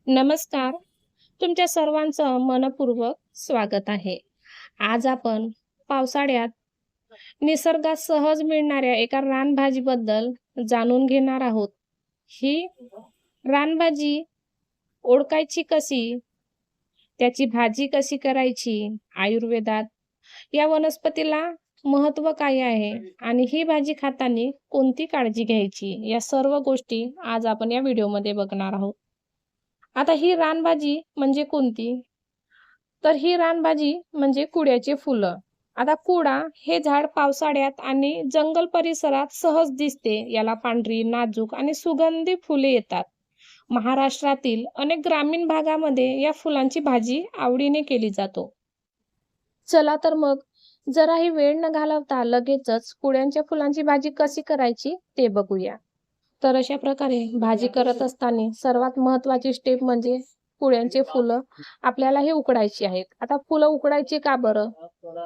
नमस्कार. तुमच्या सर्वांचं मनःपूर्वक स्वागत आहे. आज आपण पावसाळ्यात निसर्गात सहज मिळणाऱ्या एका रानभाजीबद्दल जाणून घेणार आहोत. ही रानभाजी ओळखायची कशी? त्याची भाजी कशी करायची? आयुर्वेदात या वनस्पतीला महत्त्व काय आहे? आणि ही भाजी खाताना कोणती काळजी घ्यायची? या सर्व गोष्टी आज आपण या व्हिडिओमध्ये बघणार आहोत. आता ही रानभाजी म्हणजे कोणती? तर ही रानभाजी म्हणजे कुड्याचे फुलं. आता कुडा हे झाड पावसाळ्यात आणि जंगल परिसरात सहज दिसते. याला पांढरी, नाजूक आणि सुगंधी फुले येतात. महाराष्ट्रातील अनेक ग्रामीण भागामध्ये या फुलांची भाजी आवडीने केली जातो. चला तर मग जराही वेळ न घालवता लगेचच कुड्यांच्या फुलांची भाजी कशी करायची ते बघूया. तर अशा प्रकारे भाजी करत असताना सर्वात महत्त्वाची स्टेप म्हणजे कुड्यांचे फुलं आपल्याला हे उकडायची आहेत. आता फुलं उकडायची का बरं?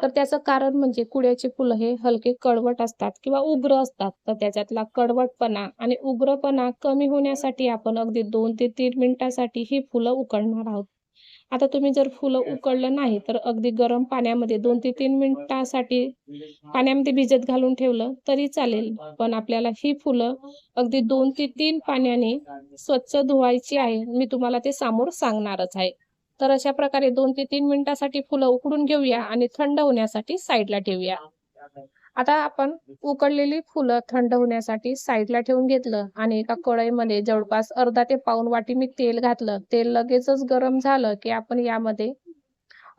तर त्याचं कारण म्हणजे कुड्याचे फुलं हे हलके कडवट असतात किंवा उग्र असतात. तर त्याच्यातला कडवटपणा आणि उग्रपणा कमी होण्यासाठी आपण अगदी 2 ते 3 मिनिटासाठी ही फुलं उकडणार आहोत. आता तुम्ही जर फुलं उकडलं नाही तर अगदी गरम पाण्यामध्ये 2 ते 3 मिनिटासाठी पाण्यामध्ये भिजत घालून ठेवलं तरी चालेल. पण आपल्याला ही फुलं अगदी 2 ते 3 पाण्याने स्वच्छ धुवायची आहे. मी तुम्हाला ते समोर सांगणारच आहे. तर अशा प्रकारे 2 ते 3 मिनिटासाठी फुलं उकडून घेऊया आणि थंड होण्यासाठी साईडला ठेवूया. आता आपण उकडलेली फुलं थंड होण्यासाठी साईडला ठेवून घेतलं आणि एका कढईमध्ये जवळपास अर्धा ते पाऊण वाटी मी तेल घातलं. तेल लगेचच गरम झालं, की आपण यामध्ये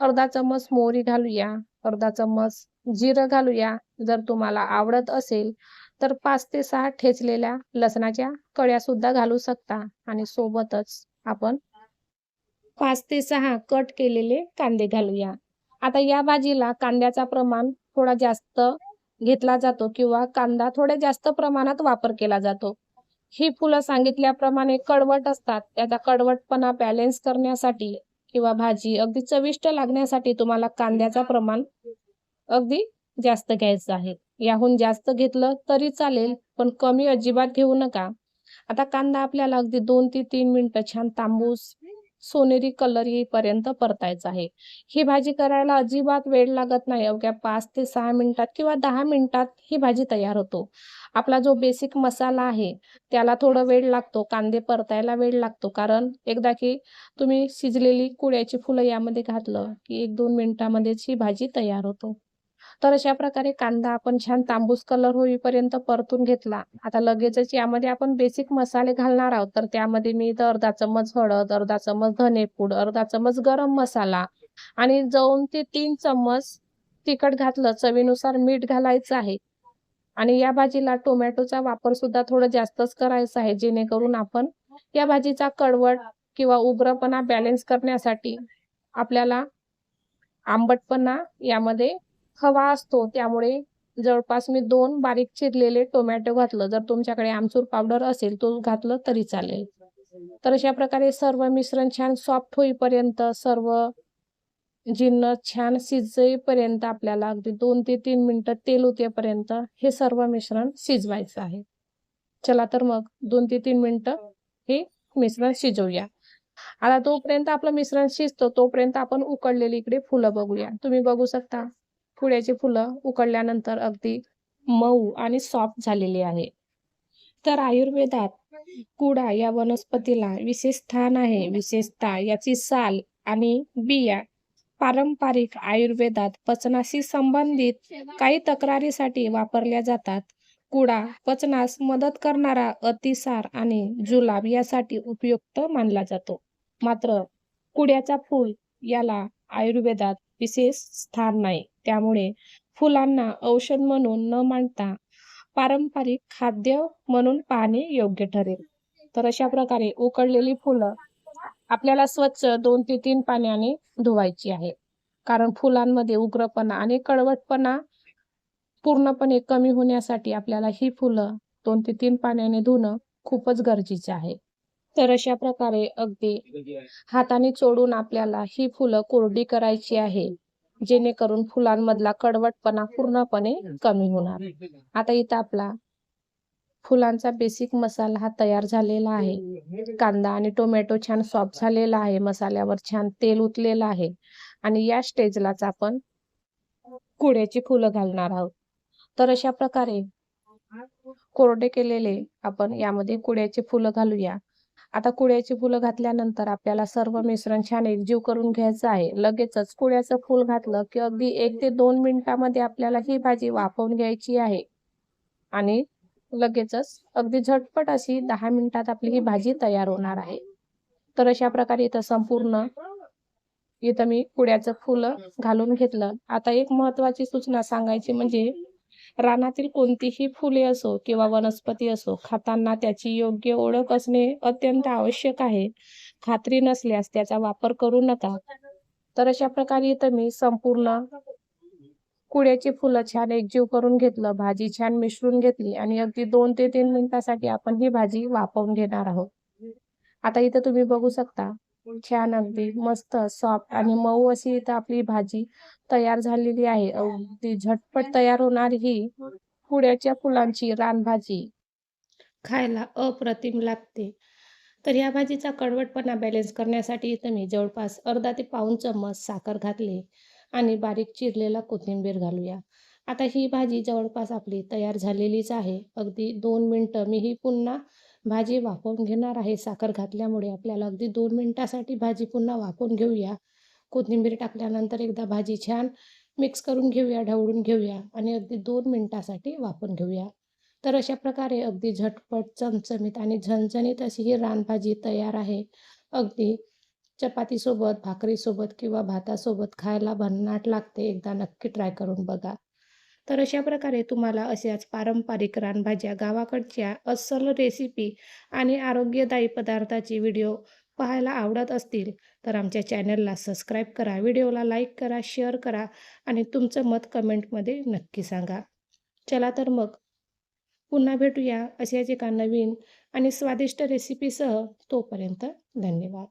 अर्धा चम्मच मोहरी घालूया, अर्धा चम्मच जिरं घालूया. जर तुम्हाला आवडत असेल तर 5 ते 6 ठेचलेल्या लसणाच्या कळ्या सुद्धा घालू शकता आणि सोबतच आपण 5 ते 6 कट केलेले कांदे घालूया. आता या भाजीला कांद्याचा प्रमाण थोडा जास्त घेतला जातो किंवा कांदा थोड्या जास्त प्रमाणात वापर केला जातो. ही फुलं सांगितल्याप्रमाणे कडवट असतात. त्याचा कडवटपणा बॅलन्स करण्यासाठी किंवा भाजी अगदी चविष्ट लागण्यासाठी तुम्हाला कांद्याचं प्रमाण अगदी जास्त घ्यायचं आहे. याहून जास्त घेतलं तरी चालेल, पण कमी अजिबात घेऊ नका. आता कांदा आपल्याला अगदी 2 ते 3 मिनिटं छान तांबूस सोनेरी कलर येईपर्यंत परतायचा आहे. ही भाजी करायला अजिबात वेळ लागत नाही. अवघ्या 5 ते 6 मिनिटात किंवा 10 मिनिटात ही भाजी तयार होतो. आपला जो बेसिक मसाला आहे, त्याला थोडा वेळ लागतो. कांदे परतायला वेळ लागतो. कारण एकदा की तुम्ही शिजलेली कुड्याची फुलं यामध्ये घातलं, की 1-2 मिनिटामध्येच ही भाजी तयार होतो. तर अशा प्रकारे कांदा आपण छान तांबूस कलर होईपर्यंत परतून घेतला. आता लगेचच यामध्ये आपण बेसिक मसाले घालणार आहोत. तर त्यामध्ये मी इथं अर्धा चम्मच हळद, अर्धा चम्मच धनेपूड, अर्धा चम्मच गरम मसाला आणि 2 ते 3 चम्मच तिखट घातलं. चवीनुसार मीठ घालायचं आहे. आणि या भाजीला टोमॅटोचा वापर सुद्धा थोडा जास्तच करायचा आहे, जेणेकरून आपण या भाजीचा कडवट किंवा उग्रपणा बॅलन्स करण्यासाठी आपल्याला आंबटपणा यामध्ये हवा असतो. त्यामुळे जवळपास मी 2 बारीक चिरलेले टोमॅटो घातलं. जर तुमच्याकडे आमचूर पावडर असेल तो घातलं तरी चालेल. तर अशा प्रकारे सर्व मिश्रण छान सॉफ्ट होईपर्यंत, सर्व जिन्नस छान शिजेपर्यंत आपल्याला अगदी 2 ते 3 मिनिटं तेल उतेपर्यंत हे सर्व मिश्रण शिजवायचं आहे. चला तर मग 2 ते 3 मिनिटं हे मिश्रण शिजवूया. आता तोपर्यंत आपलं मिश्रण शिजतं, तोपर्यंत आपण उकडलेली इकडे फुलं बघूया. तुम्ही बघू शकता, कुड्याची फुलं उकडल्यानंतर अगदी मऊ आणि सॉफ्ट झालेली आहे. तर आयुर्वेदात कुडा या वनस्पतीला विशेष स्थान आहे. विशेषतः याची साल आणि बिया पारंपरिक आयुर्वेदात पचनाशी संबंधित काही तक्रारीसाठी वापरल्या जातात. कुडा पचनास मदत करणारा, अतिसार आणि जुलाब यासाठी उपयुक्त मानला जातो. मात्र कुड्याचा फूल याला आयुर्वेदात विशेष स्थान नाही. त्यामुळे फुलांना औषध म्हणून न मांडता पारंपरिक खाद्य म्हणून पाहणे योग्य ठरेल. तर अशा प्रकारे उकडलेली फुलं आपल्याला स्वच्छ 2 ते 3 पाण्याने धुवायची आहे. कारण फुलांमध्ये उग्रपणा आणि कडवटपणा पूर्णपणे कमी होण्यासाठी आपल्याला ही फुलं 2 ते 3 पाण्याने धुणं खूपच गरजेचे आहे. तर अशा प्रकारे अगदी हाताने चोडून आपल्याला ही फुलं कोरडी करायची आहे, जेणेकरून फुलांमधला कडवटपणा पूर्णपणे कमी होणार. आता इथं आपला फुलांचा बेसिक मसाला हा तयार झालेला आहे. कांदा आणि टोमॅटो छान सॉफ्ट झालेला आहे. मसाल्यावर छान तेल उतरलेलं आहे आणि या स्टेजलाच आपण कुड्याची फुलं घालणार आहोत. तर अशा प्रकारे कोरडे केलेले आपण यामध्ये कुड्याची फुलं घालूया. आता कुड्याची फुलं घातल्यानंतर आपल्याला सर्व मिश्रण छान एकजीव करून घ्यायचं आहे. लगेचच कुड्याचं फूल घातलं की अगदी 1 ते 2 मिनिटामध्ये आपल्याला ही भाजी वाफवून घ्यायची आहे आणि लगेचच अगदी झटपट अशी 10 मिनिटात आपली ही भाजी तयार होणार आहे. तर अशा प्रकारे इथं संपूर्ण इथं मी कुड्याचं फुलं घालून घेतलं. आता एक महत्त्वाची सूचना सांगायची म्हणजे रानातील कोणतीही फुले असो किंवा वनस्पती असो, खाताना त्याची योग्य ओळख असणे अत्यंत आवश्यक आहे. खात्री नसल्यास त्याचा वापर करू नका. तर अशा प्रकारे इथं मी संपूर्ण कुड्याची फुलं छान एकजीव करून घेतलं. भाजी छान मिसळून घेतली आणि अगदी 2 ते 3 मिनिटासाठी आपण ही भाजी वाफवून घेणार आहोत. आता इथं तुम्ही बघू शकता, छान अगदी मस्त सॉफ्ट आणि मऊ अशी इथं आपली भाजी तयार झालेली आहे. अगदी झटपट तयार होणारी ही कुड्याच्या फुलांची रानभाजी खायला अप्रतिम लागते. तर या भाजीचा कडवटपणा बॅलन्स करण्यासाठी इथं मी जवळपास अर्धा ते पाऊण चम्मच साखर घातली आणि बारीक चिरलेला कोथिंबीर घालूया. आता ही भाजी जवळपास आपली तयार झालेलीच आहे. अगदी 2 मिनिटं मी ही पुन्हा भाजी वाफवून घेणार आहे. साखर घातल्यामुळे आपल्याला अगदी 2 मिनिटासाठी भाजी पुन्हा वाफवून घेऊया. कोथिंबीर टाकल्यानंतर एकदा भाजी छान मिक्स करून घेऊया, ढवळून घेऊया आणि अगदी 2 मिनिटासाठी वाफवून घेऊया. तर अशा प्रकारे अगदी झटपट, चमचमीत आणि झणझणीत अशी ही रानभाजी तयार आहे. अगदी चपातीसोबत, भाकरीसोबत किंवा भातासोबत खायला भन्नाट लागते. एकदा नक्की ट्राय करून बघा. तर अशा प्रकारे तुम्हाला अशाच पारंपरिक रानभाज्या, गावाकडच्या अस्सल रेसिपी आणि आरोग्यदायी पदार्थाचे व्हिडिओ पाहायला आवडत असतील, तर आमच्या चॅनलला सबस्क्राईब करा, व्हिडिओला लाईक करा, शेअर करा आणि तुमचं मत कमेंटमध्ये नक्की सांगा. चला तर मग पुन्हा भेटूया अशाच एका नवीन आणि स्वादिष्ट रेसिपीसह. तोपर्यंत धन्यवाद.